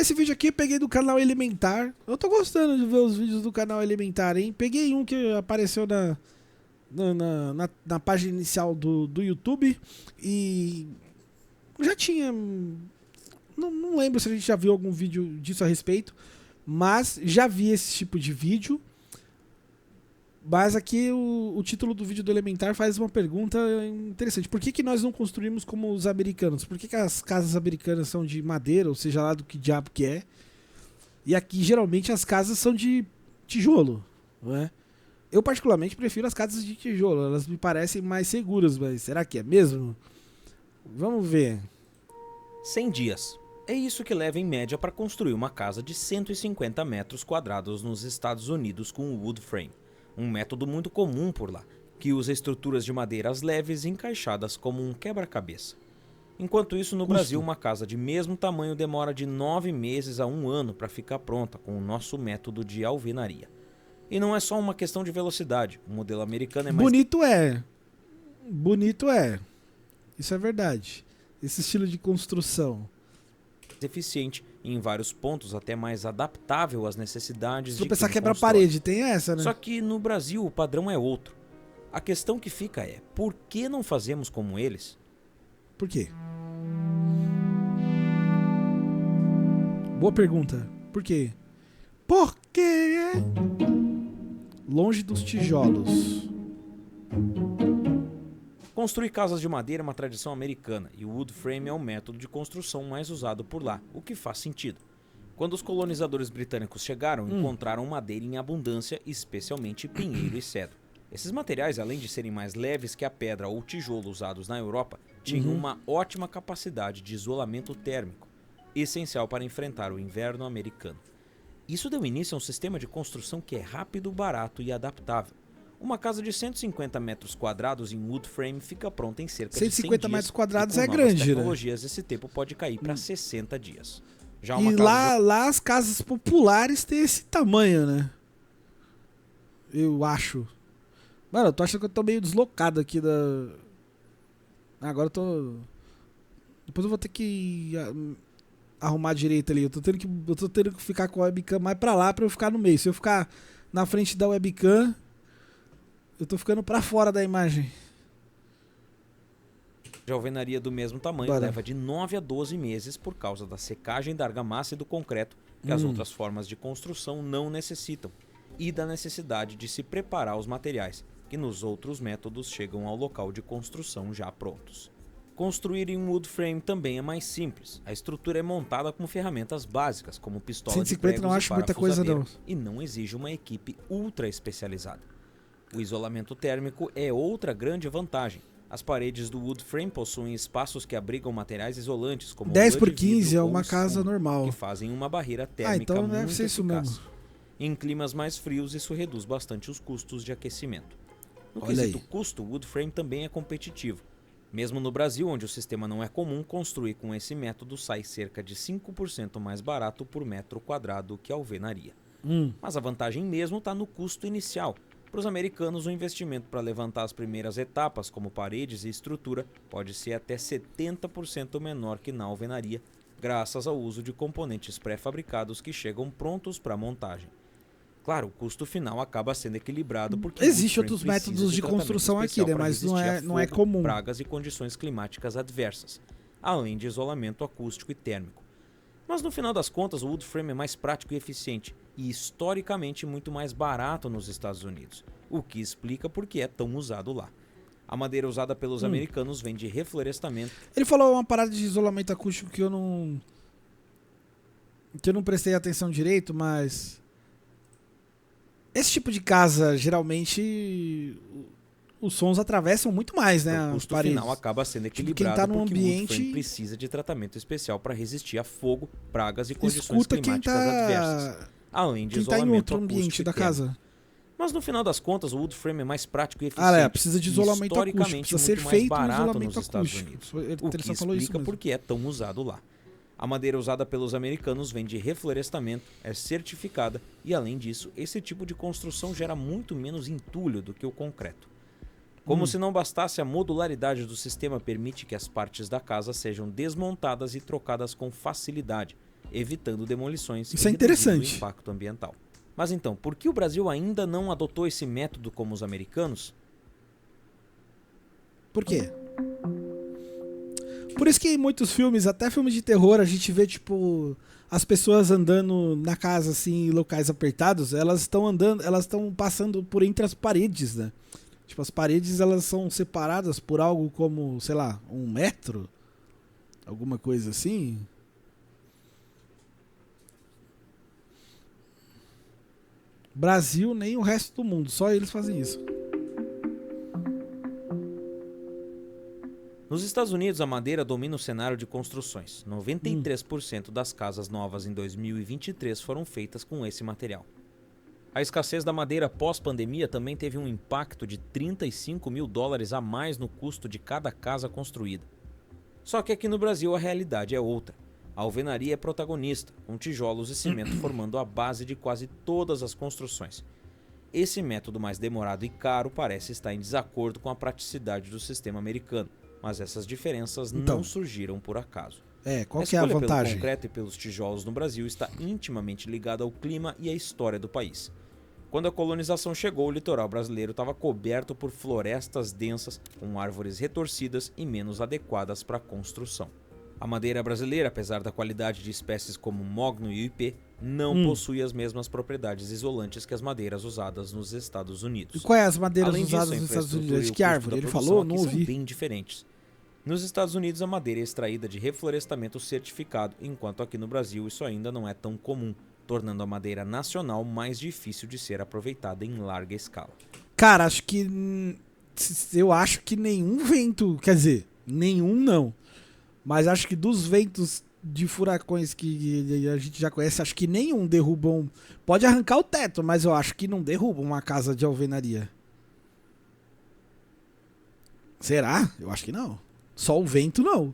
Esse vídeo aqui eu peguei do canal Elementar. Eu tô gostando de ver os vídeos do canal Elementar, hein? Peguei um que apareceu na página inicial do YouTube e já tinha... Não lembro se a gente já viu algum vídeo disso a respeito, mas já vi esse tipo de vídeo. Mas aqui o título do vídeo do Elementar faz uma pergunta interessante. Por que nós não construímos como os americanos? Por que as casas americanas são de madeira, ou seja lá do que diabo que é? E aqui geralmente as casas são de tijolo, não é? Eu particularmente prefiro as casas de tijolo, elas me parecem mais seguras, mas será que é mesmo? Vamos ver. 100 dias. É isso que leva em média para construir uma casa de 150 metros quadrados nos Estados Unidos com o wood frame. Um método muito comum por lá, que usa estruturas de madeiras leves encaixadas como um quebra-cabeça. Enquanto isso, no Brasil, uma casa de mesmo tamanho demora de 9 meses a 1 ano para ficar pronta com o nosso método de alvenaria. E não é só uma questão de velocidade, o modelo americano é mais... Bonito é. Isso é verdade. Esse estilo de construção. eficiente e em vários pontos até mais adaptável às necessidades Se de pensar quem quebra-parede, tem essa, né? Só que no Brasil o padrão é outro. A questão que fica é, por que não fazemos como eles? Por quê? Boa pergunta. Por quê? Porque longe dos tijolos. Construir casas de madeira é uma tradição americana e o wood frame é o método de construção mais usado por lá, o que faz sentido. Quando os colonizadores britânicos chegaram, encontraram madeira em abundância, especialmente pinheiro e cedro. Esses materiais, além de serem mais leves que a pedra ou tijolo usados na Europa, tinham uma ótima capacidade de isolamento térmico, essencial para enfrentar o inverno americano. Isso deu início a um sistema de construção que é rápido, barato e adaptável. Uma casa de 150 metros quadrados em wood frame fica pronta em cerca de 100 dias. 150 metros quadrados é grande, grande, né? Com tecnologias, esse tempo pode cair para 60 dias. Já e lá as casas populares têm esse tamanho, né? Eu acho. Mano, eu tô achando que eu tô meio deslocado aqui da... Agora eu tô... Depois eu vou ter que arrumar direito ali. Eu tô tendo que ficar com a webcam mais pra lá pra eu ficar no meio. Se eu ficar na frente da webcam, eu tô ficando pra fora da imagem. De alvenaria do mesmo tamanho leva de 9 a 12 meses por causa da secagem da argamassa e do concreto que as outras formas de construção não necessitam e da necessidade de se preparar os materiais que nos outros métodos chegam ao local de construção já prontos. Construir em wood frame também é mais simples. A estrutura é montada com ferramentas básicas como pistola de pregos não acho muita coisa não. E não exige uma equipe ultra especializada. O isolamento térmico é outra grande vantagem. As paredes do wood frame possuem espaços que abrigam materiais isolantes, como 10 por 15 é uma casa normal. Que fazem uma barreira térmica então muito deve ser isso eficaz. mesmo. Em climas mais frios, isso reduz bastante os custos de aquecimento. No Olha quesito aí. custo, o wood frame também é competitivo. Mesmo no Brasil, onde o sistema não é comum, construir com esse método sai cerca de 5% mais barato por metro quadrado que a alvenaria. Mas a vantagem mesmo está no custo inicial. Para os americanos, o investimento para levantar as primeiras etapas, como paredes e estrutura, pode ser até 70% menor que na alvenaria, graças ao uso de componentes pré-fabricados que chegam prontos para montagem. Claro, o custo final acaba sendo equilibrado porque existem outros métodos de construção aqui, né? Mas não é comum. Pragas e condições climáticas adversas, além de isolamento acústico e térmico. Mas no final das contas, o wood frame é mais prático e eficiente e historicamente muito mais barato nos Estados Unidos, o que explica por que é tão usado lá. A madeira usada pelos americanos vem de reflorestamento. Ele falou uma parada de isolamento acústico que eu não prestei atenção direito, mas esse tipo de casa, geralmente, os sons atravessam muito mais, né? O custo final acaba sendo equilibrado quem tá num porque ambiente... o wood frame precisa de tratamento especial para resistir a fogo, pragas e condições Escuta climáticas adversas, além de quem tá em isolamento outro ambiente da casa. Mas no final das contas, o wood frame é mais prático e eficiente. Precisa de isolamento acústico, precisa ser feito um isolamento acústico, o que explica por que é tão usado lá. A madeira usada pelos americanos vem de reflorestamento, é certificada e, além disso, esse tipo de construção gera muito menos entulho do que o concreto. Como se não bastasse, a modularidade do sistema permite que as partes da casa sejam desmontadas e trocadas com facilidade, evitando demolições Isso é e reduzindo interessante. o impacto ambiental. Mas então, por que o Brasil ainda não adotou esse método como os americanos? Por quê? Por isso que em muitos filmes, até filmes de terror, a gente vê, tipo, as pessoas andando na casa, assim, em locais apertados, elas estão andando, elas estão passando por entre as paredes, né? Tipo, as paredes, elas são separadas por algo como, sei lá, 1 metro? Alguma coisa assim? Brasil, nem o resto do mundo, só eles fazem isso. Nos Estados Unidos, a madeira domina o cenário de construções. 93% das casas novas em 2023 foram feitas com esse material. A escassez da madeira pós-pandemia também teve um impacto de $35 mil a mais no custo de cada casa construída. Só que aqui no Brasil a realidade é outra. A alvenaria é protagonista, com tijolos e cimento formando a base de quase todas as construções. Esse método mais demorado e caro parece estar em desacordo com a praticidade do sistema americano, mas essas diferenças não surgiram por acaso. Qual que é a escolha vantagem? pelo concreto e pelos tijolos no Brasil está intimamente ligada ao clima e à história do país. Quando a colonização chegou, o litoral brasileiro estava coberto por florestas densas, com árvores retorcidas e menos adequadas para a construção. A madeira brasileira, apesar da qualidade de espécies como mogno e ipê, não possui as mesmas propriedades isolantes que as madeiras usadas nos Estados Unidos. E quais as madeiras Além disso, usadas a nos Estados infraestrutura Unidos? e o Que custo árvore? da Ele produção falou? aqui Não são ouvi. bem diferentes. Nos Estados Unidos, a madeira é extraída de reflorestamento certificado, enquanto aqui no Brasil isso ainda não é tão comum, tornando a madeira nacional mais difícil de ser aproveitada em larga escala. Cara, eu acho que nenhum vento, quer dizer, nenhum não, mas acho que dos ventos de furacões que a gente já conhece, acho que nenhum derrubam. Pode arrancar o teto, mas eu acho que não derruba uma casa de alvenaria. Será? Eu acho que não. Só o vento não.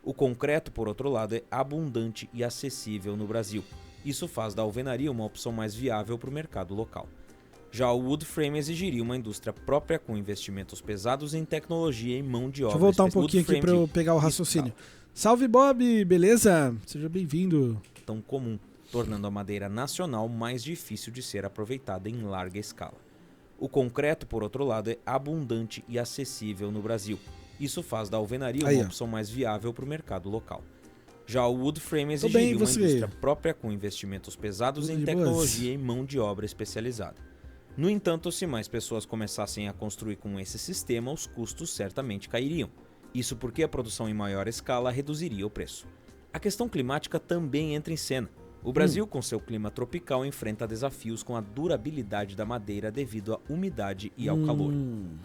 O concreto, por outro lado, é abundante e acessível no Brasil. Isso faz da alvenaria uma opção mais viável para o mercado local. Já o wood frame exigiria uma indústria própria com investimentos pesados em tecnologia e mão de obra. Deixa eu voltar um pouquinho aqui para eu pegar o raciocínio. Salve, Bob! Beleza? Seja bem-vindo. Tão comum, tornando a madeira nacional mais difícil de ser aproveitada em larga escala. O concreto, por outro lado, é abundante e acessível no Brasil. Isso faz da alvenaria uma opção mais viável para o mercado local. Já o wood frame exigiria uma indústria própria com investimentos pesados em tecnologia e mão de obra especializada. No entanto, se mais pessoas começassem a construir com esse sistema, os custos certamente cairiam. Isso porque a produção em maior escala reduziria o preço. A questão climática também entra em cena. O Brasil, com seu clima tropical, enfrenta desafios com a durabilidade da madeira devido à umidade e ao calor.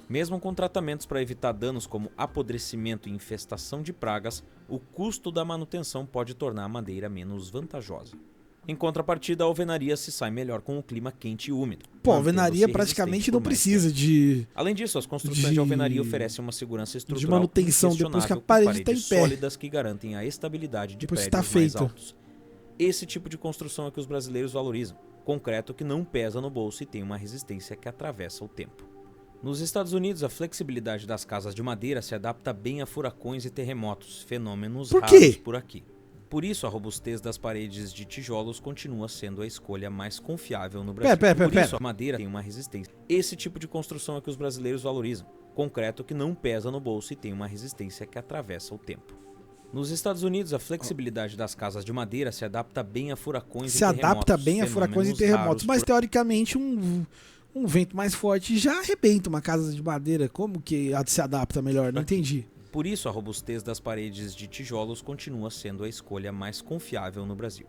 Mesmo com tratamentos para evitar danos como apodrecimento e infestação de pragas, o custo da manutenção pode tornar a madeira menos vantajosa. Em contrapartida, a alvenaria se sai melhor com o clima quente e úmido. Pô, a alvenaria praticamente não precisa de... Além disso, as construções de alvenaria oferecem uma segurança estrutural de manutenção depois que a parede está em pé. Sólidas que garantem a estabilidade de prédios mais altos. Esse tipo de construção é que os brasileiros valorizam. Concreto que não pesa no bolso e tem uma resistência que atravessa o tempo. Nos Estados Unidos, a flexibilidade das casas de madeira se adapta bem a furacões e terremotos, fenômenos raros por aqui. Por isso, a robustez das paredes de tijolos continua sendo a escolha mais confiável no Brasil. Por isso, a madeira tem uma resistência. Esse tipo de construção é que os brasileiros valorizam. Concreto que não pesa no bolso e tem uma resistência que atravessa o tempo. Nos Estados Unidos, a flexibilidade das casas de madeira se adapta bem a furacões e terremotos. Se adapta bem a furacões e terremotos, mas teoricamente um vento mais forte já arrebenta uma casa de madeira. Como que se adapta melhor? Não entendi. Por isso, a robustez das paredes de tijolos continua sendo a escolha mais confiável no Brasil.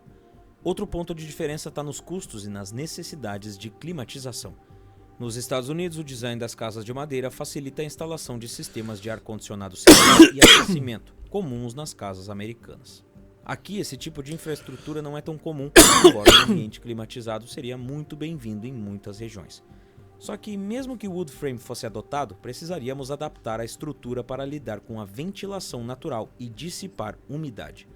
Outro ponto de diferença está nos custos e nas necessidades de climatização. Nos Estados Unidos, o design das casas de madeira facilita a instalação de sistemas de ar-condicionado central e aquecimento, comuns nas casas americanas. Aqui, esse tipo de infraestrutura não é tão comum, embora o ambiente climatizado seria muito bem-vindo em muitas regiões. Só que, mesmo que o wood frame fosse adotado, precisaríamos adaptar a estrutura para lidar com a ventilação natural e dissipar umidade.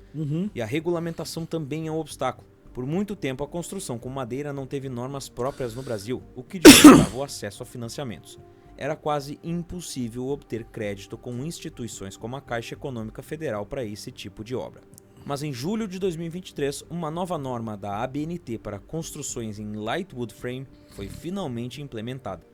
E a regulamentação também é um obstáculo. Por muito tempo, a construção com madeira não teve normas próprias no Brasil, o que dificultava o acesso a financiamentos. Era quase impossível obter crédito com instituições como a Caixa Econômica Federal para esse tipo de obra. Mas em julho de 2023, uma nova norma da ABNT para construções em light wood frame foi finalmente implementada.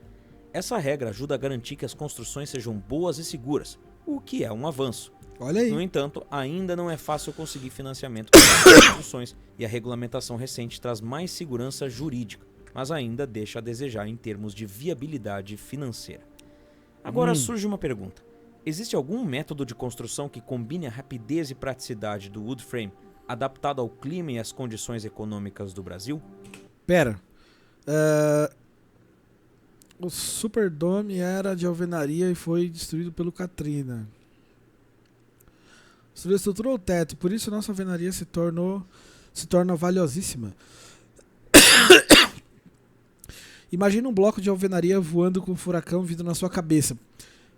Essa regra ajuda a garantir que as construções sejam boas e seguras, o que é um avanço. Olha aí. No entanto, ainda não é fácil conseguir financiamento para as construções e a regulamentação recente traz mais segurança jurídica, mas ainda deixa a desejar em termos de viabilidade financeira. Agora surge uma pergunta. Existe algum método de construção que combine a rapidez e praticidade do wood frame adaptado ao clima e às condições econômicas do Brasil? Pera. O Superdome era de alvenaria e foi destruído pelo Katrina. Destruiu a estrutura ou o teto, por isso nossa alvenaria se torna valiosíssima. Imagina um bloco de alvenaria voando com um furacão vindo na sua cabeça.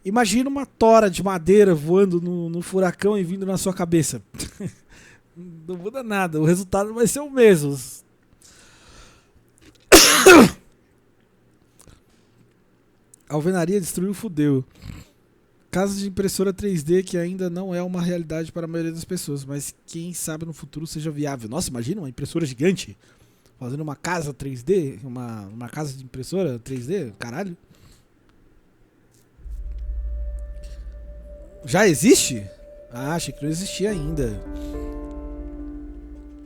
Imagina uma tora de madeira voando no furacão e vindo na sua cabeça. Não muda nada, o resultado vai ser o mesmo. A alvenaria destruiu, fudeu. Casa de impressora 3D que ainda não é uma realidade para a maioria das pessoas, mas quem sabe no futuro seja viável. Nossa, imagina uma impressora gigante fazendo uma casa 3D, uma casa de impressora 3D, caralho. Já existe? Ah, achei que não existia ainda.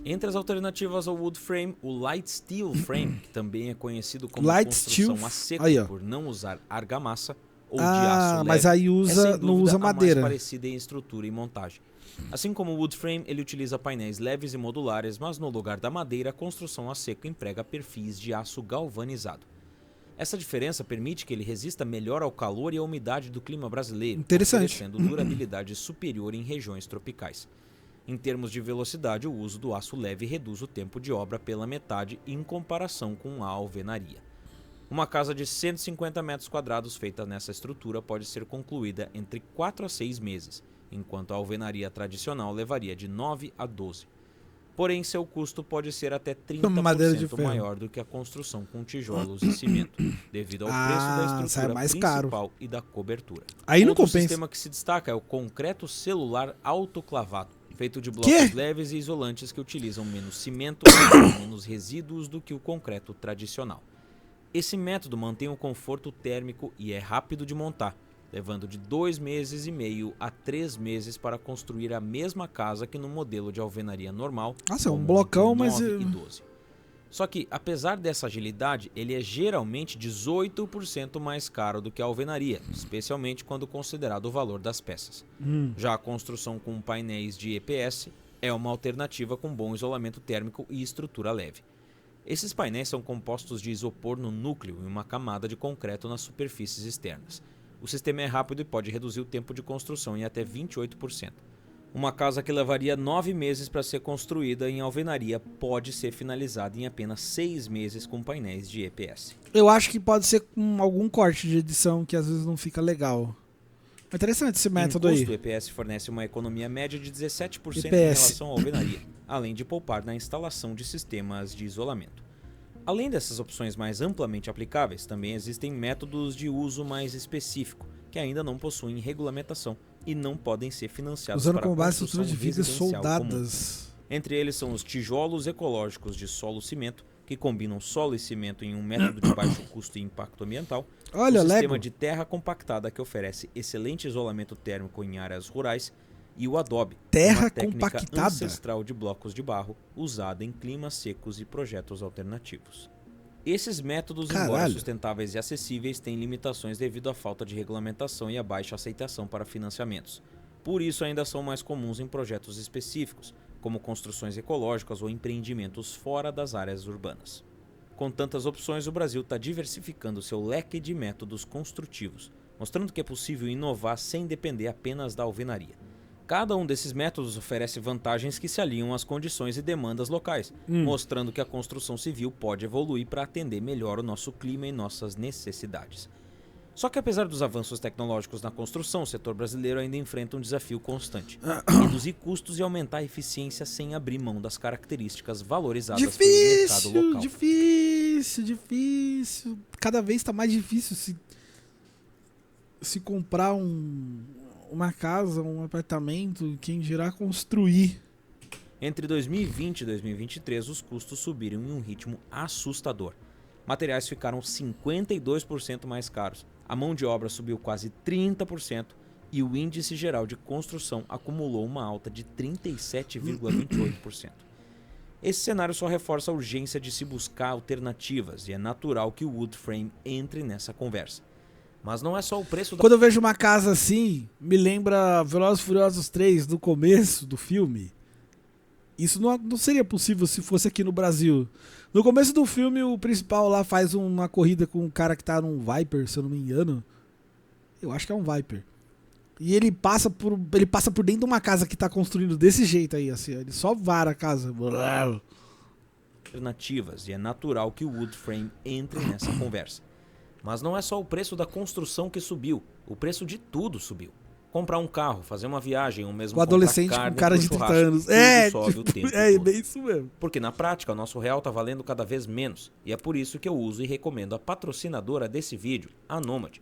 Entre as alternativas ao wood frame, o light steel frame, que também é conhecido como Light construção steel, a seco aí, ó. por não usar argamassa ou de aço leve, mas aí é sem não dúvida usa a madeira. mais parecida em estrutura e montagem. Assim como o wood frame, ele utiliza painéis leves e modulares, mas no lugar da madeira, a construção a seco emprega perfis de aço galvanizado. Essa diferença permite que ele resista melhor ao calor e à umidade do clima brasileiro, Interessante. oferecendo durabilidade superior em regiões tropicais. Em termos de velocidade, o uso do aço leve reduz o tempo de obra pela metade em comparação com a alvenaria. Uma casa de 150 metros quadrados feita nessa estrutura pode ser concluída entre 4 a 6 meses, enquanto a alvenaria tradicional levaria de 9 a 12. Porém, seu custo pode ser até Madeira de 30% ferro. maior do que a construção com tijolos e cimento, devido ao preço da sai estrutura mais principal caro. e da cobertura. Aí não Outro compensa. sistema que se destaca é o concreto celular autoclavado, feito de blocos leves e isolantes que utilizam menos cimento e menos resíduos do que o concreto tradicional. Esse método mantém o conforto térmico e é rápido de montar, levando de 2,5 meses a 3 meses para construir a mesma casa que no modelo de alvenaria normal. Nossa, é um como blocão, entre mas 9 e 12. Só que, apesar dessa agilidade, ele é geralmente 18% mais caro do que a alvenaria, especialmente quando considerado o valor das peças. Já a construção com painéis de EPS é uma alternativa com bom isolamento térmico e estrutura leve. Esses painéis são compostos de isopor no núcleo e uma camada de concreto nas superfícies externas. O sistema é rápido e pode reduzir o tempo de construção em até 28%. Uma casa que levaria 9 meses para ser construída em alvenaria pode ser finalizada em apenas 6 meses com painéis de EPS. Eu acho que pode ser com algum corte de edição que às vezes não fica legal. É interessante esse método em aí. custo, o EPS fornece uma economia média de 17% em EPS. relação à alvenaria, além de poupar na instalação de sistemas de isolamento. Além dessas opções mais amplamente aplicáveis, também existem métodos de uso mais específico, que ainda não possuem regulamentação e não podem ser financiados Usando para como base construção estrutura de vigas residencial comum. soldadas. Entre eles são os tijolos ecológicos de solo-cimento, que combinam solo e cimento em um método de baixo custo e impacto ambiental, Olha, o sistema Lego. de terra compactada que oferece excelente isolamento térmico em áreas rurais e o adobe, Terra uma técnica compactada? ancestral de blocos de barro usada em climas secos e projetos alternativos. Esses métodos, embora Caralho. sustentáveis e acessíveis, têm limitações devido à falta de regulamentação e à baixa aceitação para financiamentos. Por isso, ainda são mais comuns em projetos específicos, como construções ecológicas ou empreendimentos fora das áreas urbanas. Com tantas opções, o Brasil está diversificando seu leque de métodos construtivos, mostrando que é possível inovar sem depender apenas da alvenaria. Cada um desses métodos oferece vantagens que se alinham às condições e demandas locais, mostrando que a construção civil pode evoluir para atender melhor o nosso clima e nossas necessidades. Só que apesar dos avanços tecnológicos na construção, o setor brasileiro ainda enfrenta um desafio constante: reduzir custos e aumentar a eficiência sem abrir mão das características valorizadas pelo mercado local. Difícil. Cada vez está mais difícil se comprar uma casa, um apartamento, quem dirá construir. Entre 2020 e 2023, os custos subiram em um ritmo assustador. Materiais ficaram 52% mais caros, a mão de obra subiu quase 30% e o índice geral de construção acumulou uma alta de 37,28%. Esse cenário só reforça a urgência de se buscar alternativas e é natural que o wood frame entre nessa conversa. Mas não é só o preço da... Quando eu vejo uma casa assim, me lembra Velozes e Furiosos 3, do começo do filme. Isso não seria possível se fosse aqui no Brasil. No começo do filme, o principal lá faz uma corrida com um cara que tá num Viper, se eu não me engano. Eu acho que é um Viper. E ele passa por dentro de uma casa que tá construindo desse jeito aí, assim. Ele só vara a casa. Alternativas, e é natural que o wood frame entre nessa conversa. Mas não é só o preço da construção que subiu, o preço de tudo subiu. Comprar um carro, fazer uma viagem, ou mesmo o adolescente comprar carne com cara de 30 anos. Sobe o tempo todo. Bem isso mesmo. Porque na prática o nosso real tá valendo cada vez menos, e é por isso que eu uso e recomendo a patrocinadora desse vídeo, a Nomad.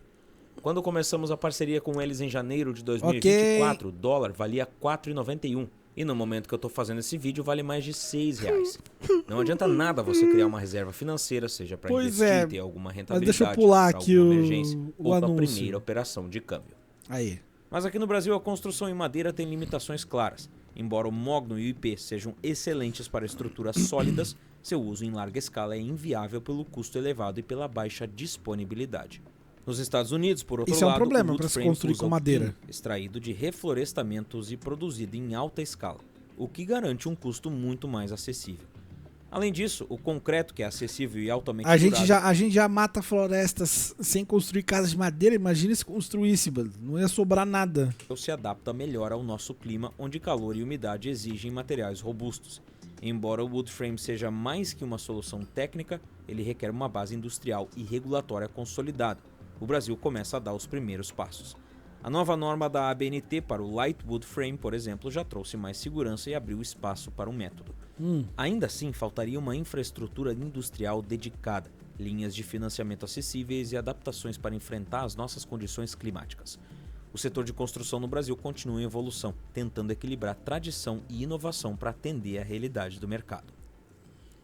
Quando começamos a parceria com eles em janeiro de 2024, o dólar valia R$ 4,91. E no momento que eu tô fazendo esse vídeo, vale mais de R$ 6. Não adianta nada você criar uma reserva financeira, seja para investir, ter alguma rentabilidade, deixa eu pular pra aqui alguma emergência, o ou para a anúncio. primeira operação de câmbio. Aí. Mas aqui no Brasil a construção em madeira tem limitações claras. Embora o mogno e o IP sejam excelentes para estruturas sólidas, seu uso em larga escala é inviável pelo custo elevado e pela baixa disponibilidade. Nos Estados Unidos, por outro Isso é um lado, problema o wood para se frame construir usa com o madeira. pin, extraído de reflorestamentos e produzido em alta escala, o que garante um custo muito mais acessível. Além disso, o concreto, que é acessível e altamente A gente durável, já mata florestas sem construir casas de madeira. Imagina se construísse, mano. Não ia sobrar nada. se adapta melhor ao nosso clima, onde calor e umidade exigem materiais robustos. Embora o wood frame seja mais que uma solução técnica, ele requer uma base industrial e regulatória consolidada. O Brasil começa a dar os primeiros passos. A nova norma da ABNT para o Light Wood Frame, por exemplo, já trouxe mais segurança e abriu espaço para o método. Ainda assim, faltaria uma infraestrutura industrial dedicada, linhas de financiamento acessíveis e adaptações para enfrentar as nossas condições climáticas. O setor de construção no Brasil continua em evolução, tentando equilibrar tradição e inovação para atender à realidade do mercado.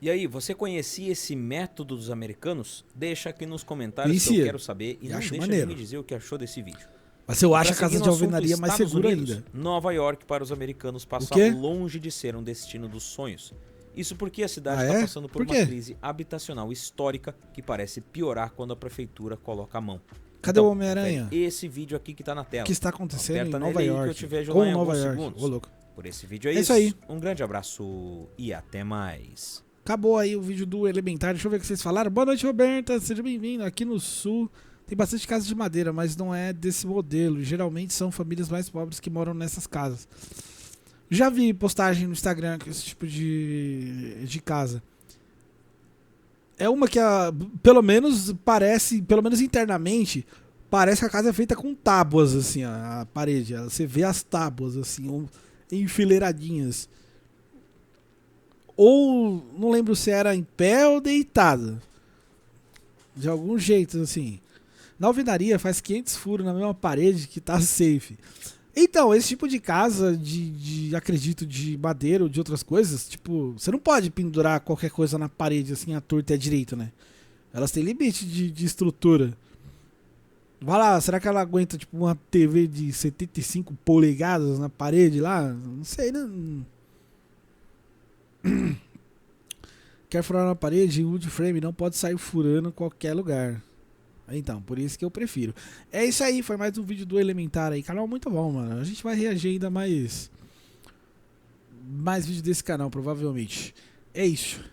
E aí, você conhecia esse método dos americanos? Deixa aqui nos comentários que eu quero saber e não deixa de me dizer o que achou desse vídeo. Mas eu acho a casa de alvenaria mais segura ainda. Nova York para os americanos passa longe de ser um destino dos sonhos. Isso porque a cidade está passando por uma crise habitacional histórica que parece piorar quando a prefeitura coloca a mão. Cadê o Homem-Aranha? Esse vídeo aqui que tá na tela. O que está acontecendo Aperta em Nova York? Que eu te vejo lá em alguns segundos. Ô, louco. Por esse vídeo é isso. Aí. Um grande abraço e até mais. Acabou aí o vídeo do Elementar. Deixa eu ver o que vocês falaram. Boa noite, Roberta. Seja bem-vindo. Aqui no Sul tem bastante casas de madeira, mas não é desse modelo. Geralmente são famílias mais pobres que moram nessas casas. Já vi postagem no Instagram com esse tipo de casa. É uma que, pelo menos internamente, parece que a casa é feita com tábuas, assim, a parede. Você vê as tábuas, assim, enfileiradinhas. Ou, não lembro se era em pé ou deitada. De algum jeito, assim. Na alvenaria faz 500 furos na mesma parede que tá safe. Então, esse tipo de casa, acredito, de madeira ou de outras coisas, tipo, você não pode pendurar qualquer coisa na parede, assim, à torta e à direita, né? Elas têm limite de estrutura. Vai lá, será que ela aguenta, tipo, uma TV de 75 polegadas na parede lá? Não sei, né? Quer furar na parede, wood frame não pode sair furando em qualquer lugar. Então, por isso que eu prefiro. É isso aí, foi mais um vídeo do Elementar aí. Canal muito bom, mano. A gente vai reagir ainda mais vídeo desse canal, provavelmente. É isso.